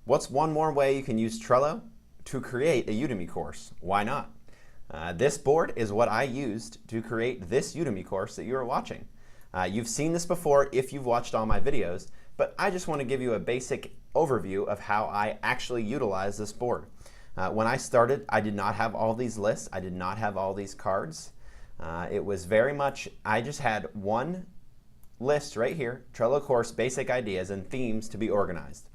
What's one more way you can use Trello to create a Udemy course? Why not? This board is what I used to create this Udemy course that you are watching. You've seen this before if you've watched all my videos, but I just want to give you a basic overview of how I actually utilize this board. When I started, I did not have all these lists. I did not have all these cards. It was very much, I just had one list right here, Trello course, basic ideas and themes to be organized.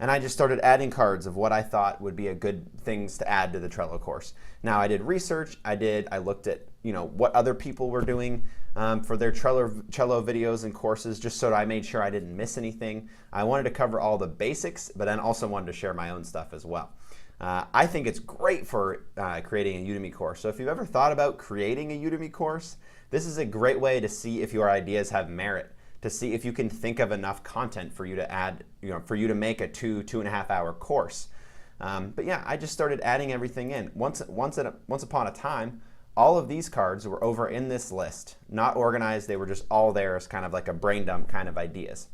And I just started adding cards of what I thought would be a good things to add to the Trello course. Now I did research, I looked at what other people were doing for their Trello videos and courses, just so that I made sure I didn't miss anything. I wanted to cover all the basics, but then also wanted to share my own stuff as well. I think it's great for creating a Udemy course. So if you've ever thought about creating a Udemy course, this is a great way to see if your ideas have merit, to see if you can think of enough content for you to add, for you to make a 2.5 hour course. But yeah, I just started adding everything in. Once upon a time, all of these cards were over in this list, not organized. They were just all there as kind of like a brain dump kind of ideas.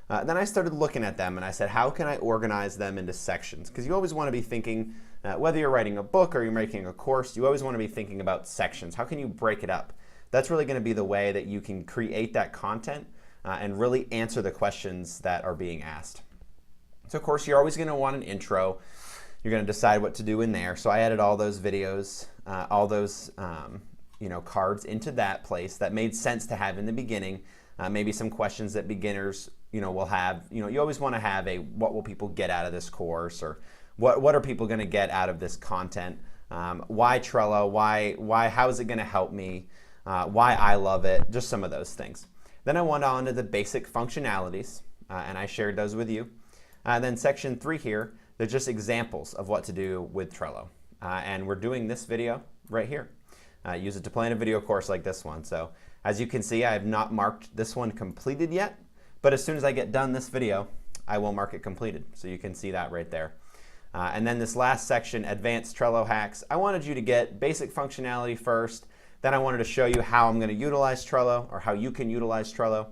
Then I started looking at them and I said, how can I organize them into sections? Because you always want to be thinking, whether you're writing a book or you're making a course, you always want to be thinking about sections. How can you break it up? That's really going to be the way that you can create that content and really answer the questions that are being asked. So of course, you're always going to want an intro. You're going to decide what to do in there. So I added all those videos, all those cards into that place that made sense to have in the beginning. Maybe some questions that beginners will have. You always want to have a what will people get out of this course, or what are people going to get out of this content? Why Trello? Why? How is it going to help me? Why I love it? Just some of those things. Then I went on to the basic functionalities, and I shared those with you. Then section 3 here, they're just examples of what to do with Trello. And we're doing this video right here. Use it to plan a video course like this one. So as you can see, I have not marked this one completed yet, but as soon as I get done this video, I will mark it completed. So you can see that right there. And then this last section, advanced Trello hacks, I wanted you to get basic functionality first. Then I wanted to show you how I'm going to utilize Trello, or how you can utilize Trello.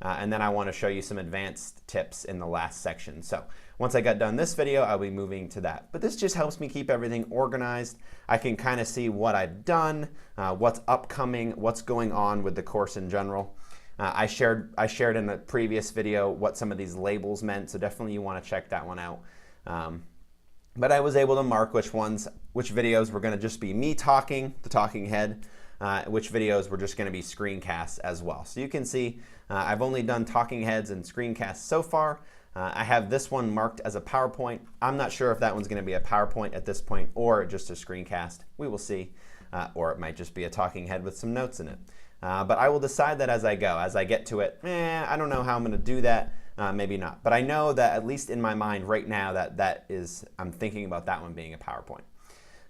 And then I want to show you some advanced tips in the last section. So once I got done this video, I'll be moving to that. But this just helps me keep everything organized. I can kind of see what I've done, what's upcoming, what's going on with the course in general. I shared in a previous video what some of these labels meant, so definitely you want to check that one out. But I was able to mark which videos were going to just be me talking, the talking head, which videos were just going to be screencasts as well. So you can see I've only done talking heads and screencasts so far. I have this one marked as a PowerPoint. I'm not sure if that one's going to be a PowerPoint at this point or just a screencast. We will see. Or it might just be a talking head with some notes in it. But I will decide that as I go. As I get to it, I don't know how I'm going to do that. Maybe not. But I know that at least in my mind right now I'm thinking about that one being a PowerPoint.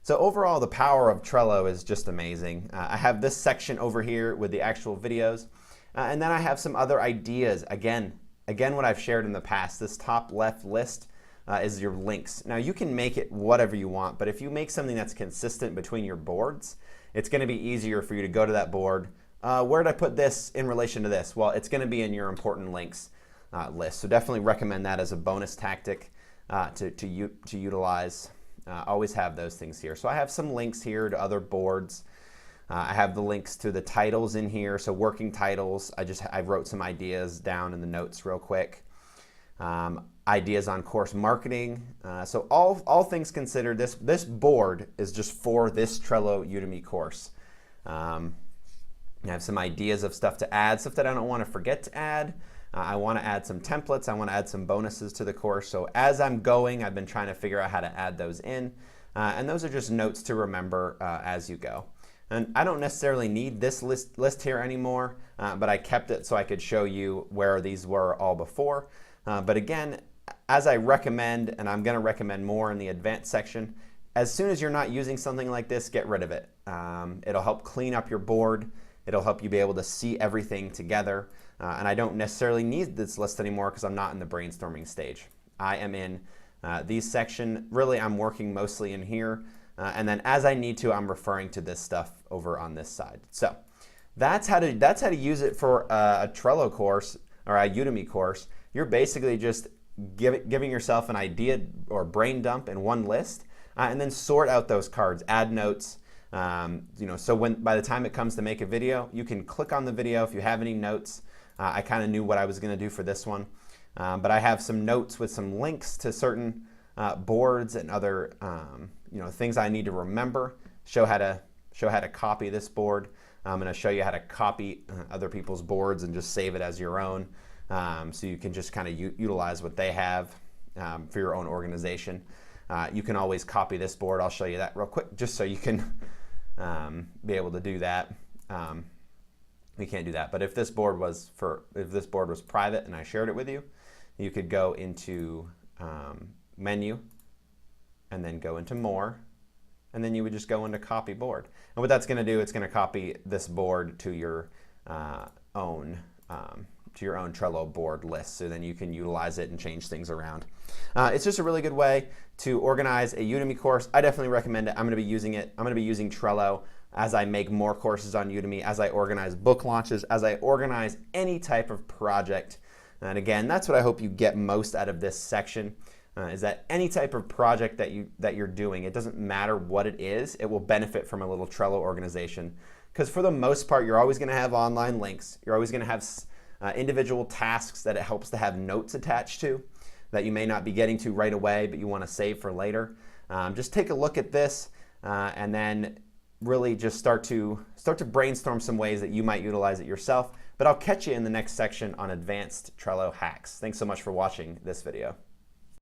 So overall, the power of Trello is just amazing. I have this section over here with the actual videos. And then I have some other ideas. Again, what I've shared in the past, this top left list is your links. Now you can make it whatever you want, but if you make something that's consistent between your boards, it's going to be easier for you to go to that board. Where did I put this in relation to this? Well, it's going to be in your important links list. So definitely recommend that as a bonus tactic to utilize. Always have those things here. So I have some links here to other boards. I have the links to the titles in here, so working titles. I wrote some ideas down in the notes real quick. Ideas on course marketing. So all things considered, this board is just for this Trello Udemy course. I have some ideas of stuff to add, stuff that I don't want to forget to add. I want to add some templates. I want to add some bonuses to the course. So as I'm going, I've been trying to figure out how to add those in. And those are just notes to remember as you go. And I don't necessarily need this list here anymore, but I kept it so I could show you where these were all before. But again, as I recommend, and I'm going to recommend more in the advanced section, as soon as you're not using something like this, get rid of it. It'll help clean up your board. It'll help you be able to see everything together. And I don't necessarily need this list anymore because I'm not in the brainstorming stage. I am in these section. Really, I'm working mostly in here. And then as I need to, I'm referring to this stuff over on this side. So that's how to use it for a Trello course or a Udemy course. You're basically just giving yourself an idea or brain dump in one list, and then sort out those cards, add notes. So by the time it comes to make a video, you can click on the video if you have any notes. I kind of knew what I was going to do for this one, but I have some notes with some links to certain boards and other things I need to remember. Show how to copy this board. I'm going to show you how to copy other people's boards and just save it as your own, so you can just kind of utilize what they have for your own organization. You can always copy this board. I'll show you that real quick, just so you can be able to do that. We can't do that, but if this board was private and I shared it with you, you could go into menu and then go into more, and then you would just go into copy board. And what that's going to do, it's going to copy this board to your own Trello board list, so then you can utilize it and change things around. It's just a really good way to organize a Udemy course. I definitely recommend it. I'm going to be using it. I'm going to be using Trello as I make more courses on Udemy, as I organize book launches, as I organize any type of project. And again, that's what I hope you get most out of this section, is that any type of project that you're doing, it doesn't matter what it is, it will benefit from a little Trello organization. Because for the most part, you're always going to have online links. You're always going to have individual tasks that it helps to have notes attached to that you may not be getting to right away, but you want to save for later. Just take a look at this and then really just start to brainstorm some ways that you might utilize it yourself. But I'll catch you in the next section on advanced Trello hacks. Thanks so much for watching this video.